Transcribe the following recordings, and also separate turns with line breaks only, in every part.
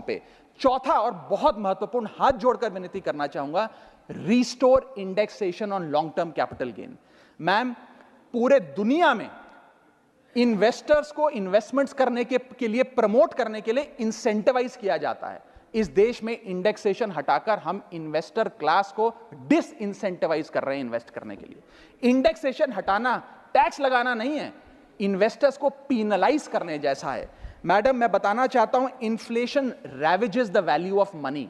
पे। चौथा और बहुत महत्वपूर्ण, हाथ जोड़कर विनती करना चाहूंगा, restore indexation on long term capital gain. Ma'am, पूरे दुनिया में इन्वेस्टर्स को इन्वेस्टमेंट्स करने के लिए, प्रमोट करने के लिए इंसेंटिवाइज किया जाता है। इस देश में इंडेक्सेशन हटाकर हम इन्वेस्टर क्लास को डिसइंसेंटिवाइज कर रहे हैं इन्वेस्ट करने के लिए। इंडेक्सेशन हटाना टैक्स लगाना नहीं है, इन्वेस्टर्स को पीनलाइज करने जैसा है। मैडम, मैं बताना चाहता हूं, inflation ravages the value of money.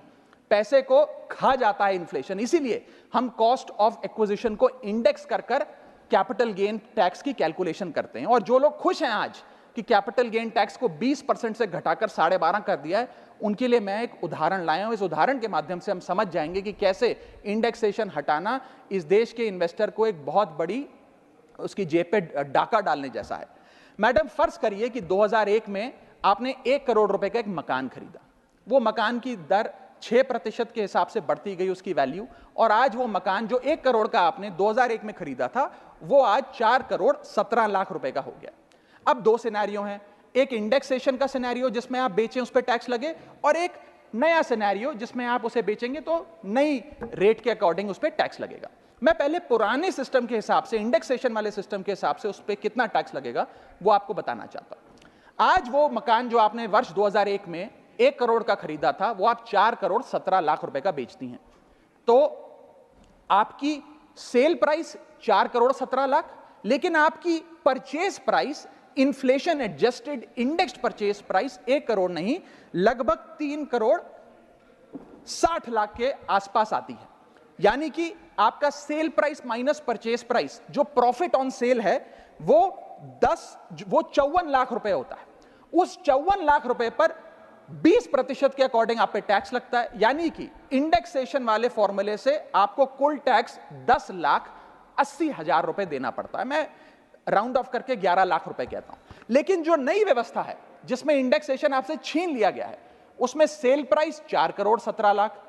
पैसे को खा जाता है इन्फ्लेशन, इसीलिए हम कॉस्ट ऑफ एक्विजिशन को इंडेक्स कर कैपिटल गेन टैक्स की कैलकुलेशन करते हैं। और जो लोग खुश हैं आज कि कैपिटल गेन टैक्स को 20% से घटाकर 12.5 कर दिया है, उनके लिए मैं एक उदाहरण लाया हूं। इस उदाहरण के माध्यम से हम समझ जाएंगे कि कैसे इंडेक्सेशन हटाना इस देश के इन्वेस्टर को एक बहुत बड़ी उसकी जेब पे डाका डालने जैसा है। मैडम, फर्ज करिए कि 2001 में आपने 1 करोड़ रुपए का एक मकान खरीदा। वो मकान की दर 6% के हिसाब से बढ़ती गई उसकी वैल्यू, और आज वो मकान जो 1 करोड़ का आपने 2001 में खरीदा था, वो आज 4 करोड़ 17 लाख रुपए का हो गया। अब दो सिनेरियो हैं, एक इंडेक्सेशन का सिनेरियो जिसमें आप बेचें उस पर टैक्स लगे, और एक नया सिनेरियो जिसमें आप उसे बेचेंगे तो नई रेट के अकॉर्डिंग उस पर टैक्स लगेगा। मैं पहले पुराने सिस्टम के हिसाब से, इंडेक्सेशन वाले सिस्टम के हिसाब से उस पर कितना टैक्स लगेगा वो आपको बताना चाहता हूं। आज वो मकान जो आपने वर्ष 2001 में 1 करोड़ का खरीदा था, वो आप 4 करोड़ 17 लाख रुपए का बेचती हैं, तो आपकी सेल प्राइस 4 करोड़ 17 लाख, लेकिन आपकी purchase price, inflation adjusted indexed purchase price 1 crore नहीं, लगभग 3 करोड़ 60 लाख के आसपास आती है। यानी कि आपका sale price minus purchase price, जो प्रॉफिट ऑन सेल है, वो 54 लाख रुपए होता है। उस 54 लाख रुपए पर 20% के अकॉर्डिंग आप पे टैक्स लगता है। यानी कि इंडेक्सेशन वाले फॉर्मूले से आपको कुल टैक्स 10,80,000 रुपए देना पड़ता है। मैं राउंड ऑफ करके 11 लाख रुपए कहता हूं। लेकिन जो नई व्यवस्था है जिसमें इंडेक्सेशन आपसे छीन लिया गया है, उसमें sale price 4 crore 17 lakh,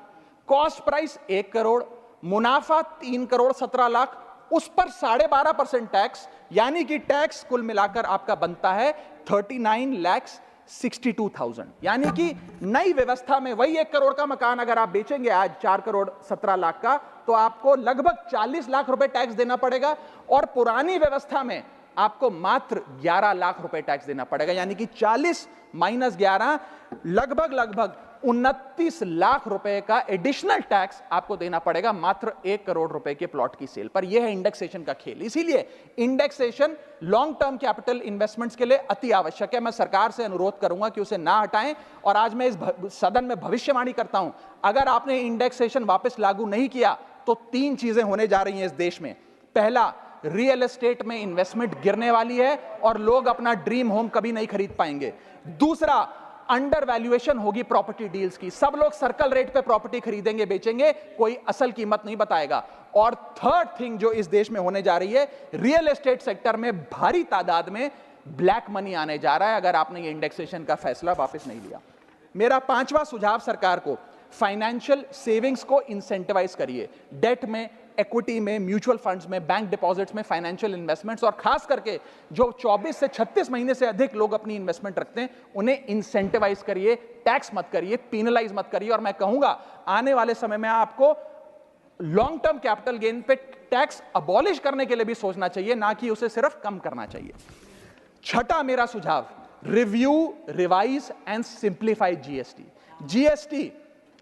cost price 1 crore, मुनाफा 3 करोड़ 17 लाख, उस पर 12.5% टैक्स, यानी कि टैक्स कुल मिलाकर आपका बनता है 39,62,000। यानी कि नई व्यवस्था में वही 1 करोड़ का मकान अगर आप बेचेंगे आज 4 करोड़ 17 लाख का, तो आपको लगभग 40 लाख रुपए टैक्स देना पड़ेगा, और पुरानी व्यवस्था में आपको मात्र 11 लाख रुपए टैक्स देना पड़ेगा। यानी कि 40 माइनस 11 लगभग 29 लाख रुपए का एडिशनल टैक्स आपको देना पड़ेगा मात्र 1 करोड़ रुपए के प्लॉट की सेल पर। यह है इंडेक्सेशन का खेल। इसीलिए indexation long term capital investments के लिए अति आवश्यक है। मैं सरकार से अनुरोध करूंगा कि उसे ना हटाएं, और आज मैं इस सदन में भविष्यवाणी करता हूं, अगर आपने इंडेक्सेशन वापस लागू नहीं किया तो 3 चीजें होने जा रही हैं इस देश में। पहला, रियल एस्टेट में इन्वेस्टमेंट गिरने वाली है और लोग अपना ड्रीम होम कभी नहीं खरीद पाएंगे। दूसरा, अंडर वैल्यूएशन होगी प्रॉपर्टी डील्स की, सब लोग सर्कल रेट पे प्रॉपर्टी खरीदेंगे बेचेंगे, कोई असल कीमत नहीं बताएगा। और थर्ड थिंग जो इस देश में होने जा रही है, रियल एस्टेट सेक्टर में भारी तादाद में ब्लैक मनी आने जा रहा है अगर आपने ये इंडेक्सेशन का फैसला वापस नहीं लिया। मेरा 5वां सुझाव सरकार को, फाइनेंशियल सेविंग्स को इंसेंटिवाइज करिए। डेट में, इक्विटी में, म्यूचुअल फंड्स में, बैंक डिपॉजिट्स में फाइनेंशियल इन्वेस्टमेंट्स, और खास करके जो 24 से 36 महीने से अधिक लोग अपनी इन्वेस्टमेंट रखते हैं, उन्हें इंसेंटिवाइज करिए, टैक्स मत करिए, पीनलाइज मत करिए। और मैं कहूंगा आने वाले समय में आपको लॉन्ग टर्म कैपिटल गेन पे टैक्स अबॉलिश करने के लिए भी सोचना चाहिए, ना कि उसे सिर्फ कम करना चाहिए। छठा मेरा सुझाव, review, revise and simplify GST. GST,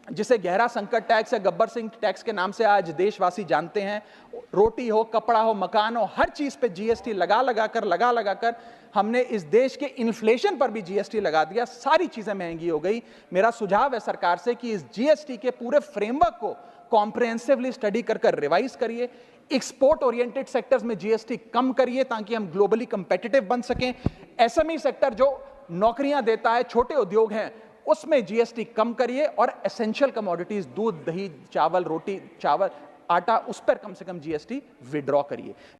जिसे गहरा संकट टैक्स या गब्बर सिंह टैक्स के नाम से आज देशवासी जानते हैं, रोटी हो, कपड़ा हो, मकान हो, हर चीज पे जीएसटी लगा लगाकर हमने इस देश के इन्फ्लेशन पर भी जीएसटी लगा दिया, सारी चीजें महंगी हो गई। मेरा सुझाव है सरकार से कि इस जीएसटी के पूरे फ्रेमवर्क को कॉम्प्रिहेंसिवली स्टडी कर रिवाइज करिए। एक्सपोर्ट ओरिएंटेड सेक्टर्स में जीएसटी कम करिए ताकि हम ग्लोबली कंपेटिटिव बन सकें। एसएमई सेक्टर जो नौकरियां देता है, छोटे उद्योग हैं, उसमें जीएसटी कम करिए, और एसेंशियल कमोडिटीज, दूध, दही, चावल, रोटी, चावल, आटा, उस पर कम से कम जीएसटी विड्रॉ करिए।